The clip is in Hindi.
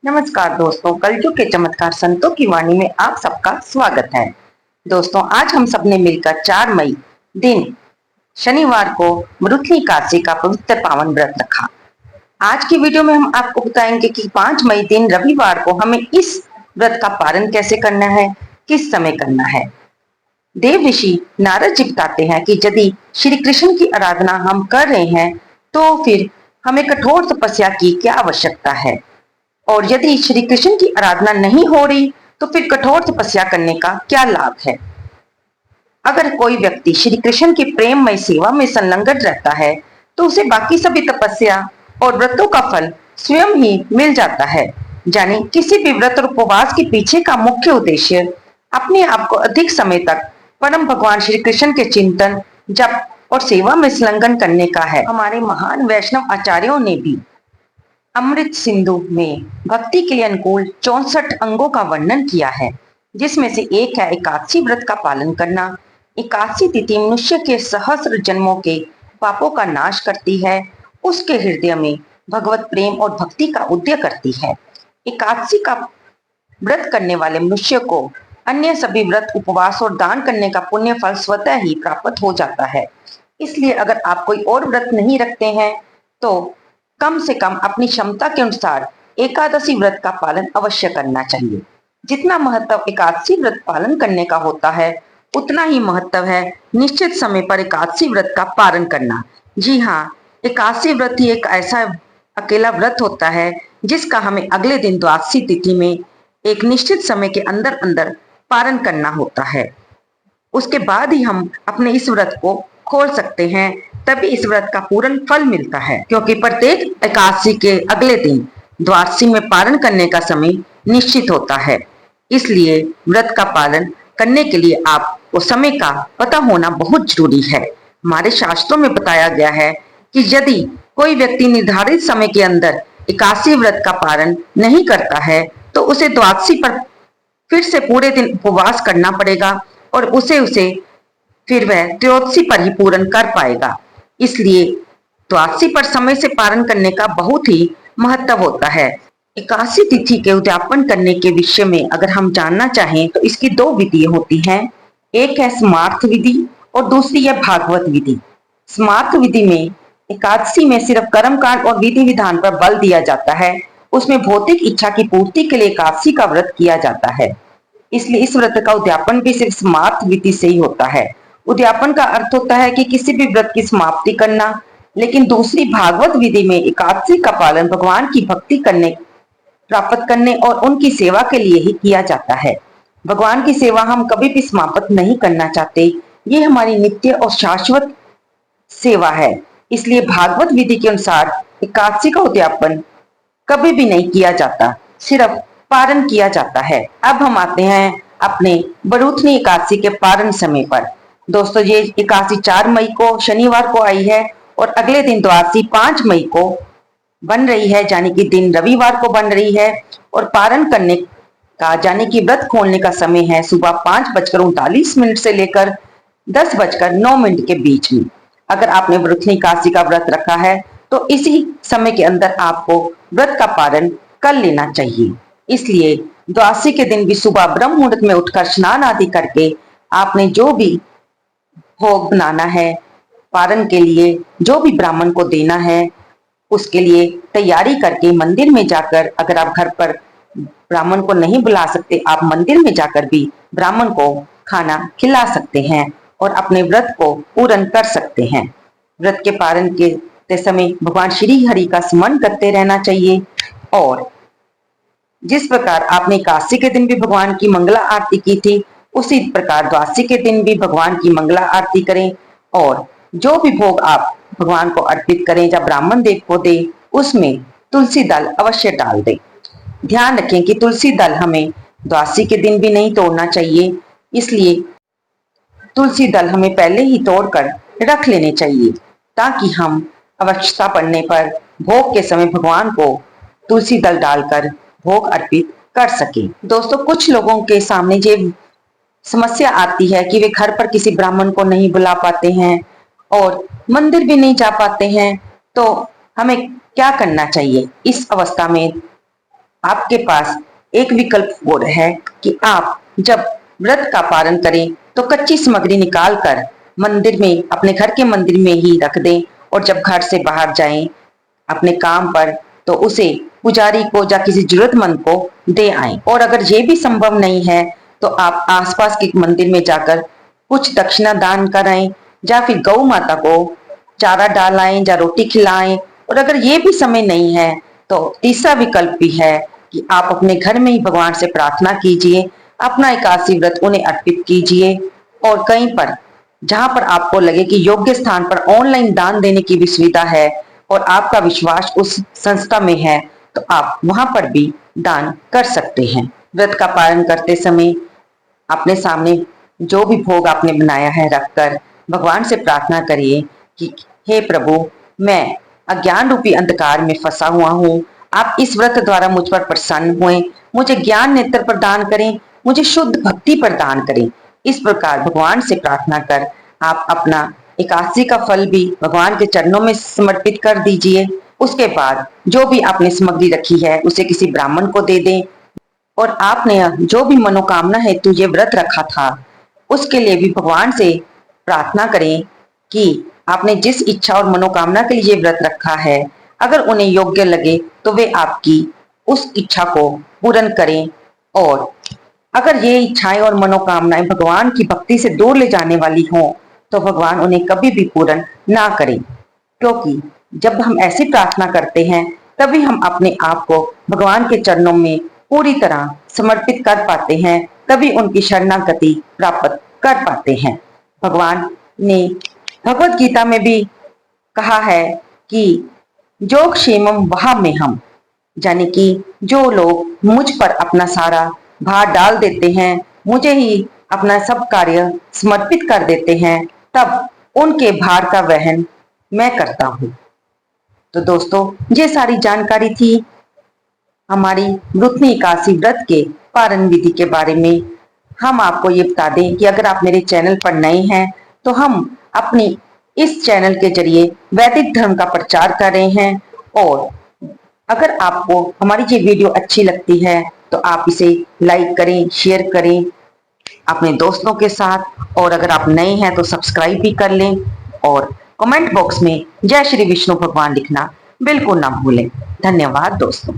नमस्कार दोस्तों, कलयुग के चमत्कार संतों की वाणी में आप सबका स्वागत है। दोस्तों, आज हम सब ने मिलकर 4 मई दिन शनिवार को मरुथली एकादशी का पवित्र पावन व्रत रखा। आज की वीडियो में हम आपको बताएंगे कि 5 मई दिन रविवार को हमें इस व्रत का पालन कैसे करना है, किस समय करना है। देव ऋषि नारद जी बताते हैं कि यदि श्री कृष्ण की आराधना हम कर रहे हैं तो फिर हमें कठोर तपस्या की क्या आवश्यकता है, और यदि श्री कृष्ण की आराधना नहीं हो रही तो फिर कठोर तपस्या करने का क्या लाभ है। अगर कोई व्यक्ति श्री कृष्ण की प्रेममय सेवा में संलग्न रहता है तो उसे बाकी सभी तपस्या और व्रतों का फल स्वयं ही मिल जाता है। यानी किसी भी व्रत और उपवास के पीछे का मुख्य उद्देश्य अपने आप को अधिक समय तक परम भगवान श्री कृष्ण के चिंतन, जप और सेवा में संलग्न करने का है। हमारे महान वैष्णव आचार्यों ने भी अमृत सिंधु में भक्ति के लिए अनुकूल 64 अंगों का वर्णन किया है, जिसमें से एक है एकादशी व्रत का पालन करना। एकादशी तिथि मनुष्य के सहस्र जन्मों के पापों का नाश करती है, उसके हृदय में भगवत प्रेम और भक्ति का उदय करती है। एकादशी का व्रत करने वाले मनुष्य को अन्य सभी व्रत, उपवास और दान करने का पुण्य फल स्वतः ही प्राप्त हो जाता है। इसलिए अगर आप कोई और व्रत नहीं रखते हैं तो कम से कम अपनी क्षमता के अनुसार एकादशी व्रत का पालन अवश्य करना चाहिए। जितना महत्व एकादशी व्रत पालन करने का होता है, उतना ही महत्व है निश्चित समय पर एकादशी व्रत का पालन करना। जी हाँ, एकादशी व्रत ही एक ऐसा अकेला व्रत होता है जिसका हमें अगले दिन द्वादशी तिथि में एक निश्चित समय के अंदर अंदर पालन करना होता है। उसके बाद ही हम अपने इस व्रत को खोल सकते हैं, तभी इस व्रत का पूर्ण फल मिलता है। क्योंकि प्रत्येक एकादशी के अगले दिन द्वादशी में पारण करने का समय निश्चित होता है। इसलिए व्रत का पालन करने के लिए आपको समय का पता होना बहुत जरूरी है। हमारे शास्त्रों में बताया गया है कि यदि कोई व्यक्ति निर्धारित समय के अंदर एकादशी व्रत का पालन नहीं करता है तो उसे द्वादशी पर फिर से पूरे दिन उपवास करना पड़ेगा और उसे उसे फिर वह त्रयोदशी पर ही पूर्ण कर पाएगा। इसलिए द्वादशी पर समय से पारण करने का बहुत ही महत्व होता है। एकादशी तिथि के उद्यापन करने के विषय में अगर हम जानना चाहें तो इसकी 2 विधि होती हैं। एक है स्मार्थ विधि और दूसरी है भागवत विधि। स्मार्थ विधि में एकादशी में सिर्फ कर्मकांड और विधि विधान पर बल दिया जाता है। उसमें भौतिक इच्छा की पूर्ति के लिए एकादशी का व्रत किया जाता है। इसलिए इस व्रत का उद्यापन भी सिर्फ स्मार्थ विधि से ही होता है। उद्यापन का अर्थ होता है कि किसी भी व्रत की समाप्ति करना। लेकिन दूसरी भागवत विधि में एकादशी का पालन भगवान की भक्ति करने, प्राप्त करने और उनकी सेवा के लिए ही किया जाता है। भगवान की सेवा हम कभी भी समाप्त नहीं करना चाहते। ये हमारी नित्य और शाश्वत सेवा है। इसलिए भागवत विधि के अनुसार एकादशी का उद्यापन कभी भी नहीं किया जाता, सिर्फ पारण किया जाता है। अब हम आते हैं अपने बरूथनी एकादशी के पारण समय पर। दोस्तों, ये एकादशी 4 मई को शनिवार को आई है और अगले दिन द्वादशी 5 मई को बन रही है, यानी कि दिन रविवार को बन रही है। और पारण करने का यानी कि व्रत खोलने का समय है सुबह 5:39 से लेकर 10:09 के बीच में। अगर आपने बरूथनी एकादशी का व्रत रखा है तो इसी समय के अंदर आपको व्रत का पारण कर लेना चाहिए। इसलिए द्वादशी के दिन भी सुबह ब्रह्म मुहूर्त में उठकर स्नान आदि करके आपने जो भी भोग बनाना है, पारण के लिए जो भी ब्राह्मण को देना है, उसके लिए तैयारी करके मंदिर में जाकर, अगर आप घर पर ब्राह्मण को नहीं बुला सकते, आप मंदिर में जाकर भी ब्राह्मण को खाना खिला सकते हैं और अपने व्रत को पूर्ण कर सकते हैं। व्रत के पारण के समय भगवान श्री हरि का स्मरण करते रहना चाहिए। और जिस प्रकार आपने एकादशी के दिन भी भगवान की मंगला आरती की थी, उसी प्रकार द्वादशी के दिन भी भगवान की मंगला आरती करें। और जो भी भोग आप भगवान को अर्पित करें या ब्राह्मण देव को दे, उसमें तुलसी दल अवश्य डाल दें। ध्यान रखें कि तुलसी दल हमें द्वादशी के दिन भी नहीं तोड़ना चाहिए। इसलिए तुलसी दल हमें पहले ही तोड़कर रख लेने चाहिए, ताकि हम आवश्यकता पड़ने पर भोग के समय भगवान को तुलसी दल डालकर भोग अर्पित कर सके। दोस्तों, कुछ लोगों के सामने ये समस्या आती है कि वे घर पर किसी ब्राह्मण को नहीं बुला पाते हैं और मंदिर भी नहीं जा पाते हैं, तो हमें क्या करना चाहिए इस अवस्था में। आपके पास एक विकल्प और है कि आप जब व्रत का पारण करें तो कच्ची सामग्री निकाल कर मंदिर में, अपने घर के मंदिर में ही रख दें और जब घर से बाहर जाएं अपने काम पर तो उसे पुजारी को या किसी जरूरतमंद को दे आएं। और अगर ये भी संभव नहीं है तो आप आसपास के मंदिर में जाकर कुछ दक्षिणा दान कराएं या फिर गौ माता को चारा डालाएं या रोटी खिलाएं। और अगर ये भी समय नहीं है तो तीसरा विकल्प भी है कि आप अपने घर में ही भगवान से प्रार्थना कीजिए, अपना एकादशी व्रत उन्हें अर्पित कीजिए और कहीं पर जहां पर आपको लगे कि योग्य स्थान पर ऑनलाइन दान देने की भी सुविधा है और आपका विश्वास उस संस्था में है तो आप वहां पर भी दान कर सकते हैं। व्रत का पालन करते समय अपने सामने जो भी भोग आपने बनाया है रखकर भगवान से प्रार्थना करिए कि हे प्रभु, मैं अज्ञान रूपी अंधकार में फंसा हुआ हूँ, आप इस व्रत द्वारा मुझ पर प्रसन्न हुए, मुझे ज्ञान नेत्र प्रदान करें, मुझे शुद्ध भक्ति प्रदान करें। इस प्रकार भगवान से प्रार्थना कर आप अपना एकादशी का फल भी भगवान के चरणों में समर्पित कर दीजिए। उसके बाद जो भी आपने सामग्री रखी है उसे किसी ब्राह्मण को दे दें और आपने जो भी मनोकामना हेतु ये व्रत रखा था उसके लिए भी भगवान से प्रार्थना करें कि आपने जिस इच्छा और मनोकामना के लिए ये व्रत रखा है अगर उन्हें योग्य लगे तो वे आपकी उस इच्छा को पूर्ण करें। और अगर ये इच्छाएं और मनोकामनाएं भगवान की भक्ति से दूर ले जाने वाली हों तो भगवान उन्हें कभी भी पूर्ण ना करें, क्योंकि जब हम ऐसी प्रार्थना करते हैं तभी हम अपने आप को भगवान के चरणों में पूरी तरह समर्पित कर पाते हैं, तभी उनकी शरणागति प्राप्त कर पाते हैं। भगवान ने भगवत गीता में भी कहा है कि जो क्षेमम वहा में हम, यानी कि जो लोग मुझ पर अपना सारा भार डाल देते हैं, मुझे ही अपना सब कार्य समर्पित कर देते हैं, तब उनके भार का वहन मैं करता हूँ। तो दोस्तों, ये सारी जानकारी थी हमारी रुक्मिणी एकादशी व्रत के पारण विधि के बारे में। हम आपको ये बता दें कि अगर आप मेरे चैनल पर नए हैं तो हम अपनी इस चैनल के जरिए वैदिक धर्म का प्रचार कर रहे हैं और अगर आपको हमारी ये वीडियो अच्छी लगती है तो आप इसे लाइक करें, शेयर करें अपने दोस्तों के साथ और अगर आप नए हैं तो सब्सक्राइब भी कर लें और कमेंट बॉक्स में जय श्री विष्णु भगवान लिखना बिल्कुल ना भूलें। धन्यवाद दोस्तों।